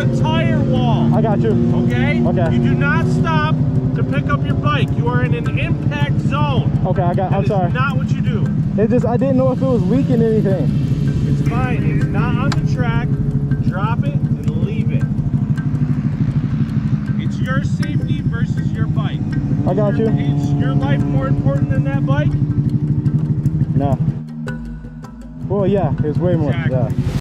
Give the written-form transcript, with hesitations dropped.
the tire wall. I got you. Okay? Okay. You do not stop to pick up your bike. You are in an impact zone. Okay, I'm sorry. That is not what you do. It just, I didn't know if it was leaking anything. It's fine. It's not on the track. Drop it and leave it. It's your safety versus your bike. I got you. Is your life more important than that bike? No. Well, yeah, it's way more. Exactly. Yeah.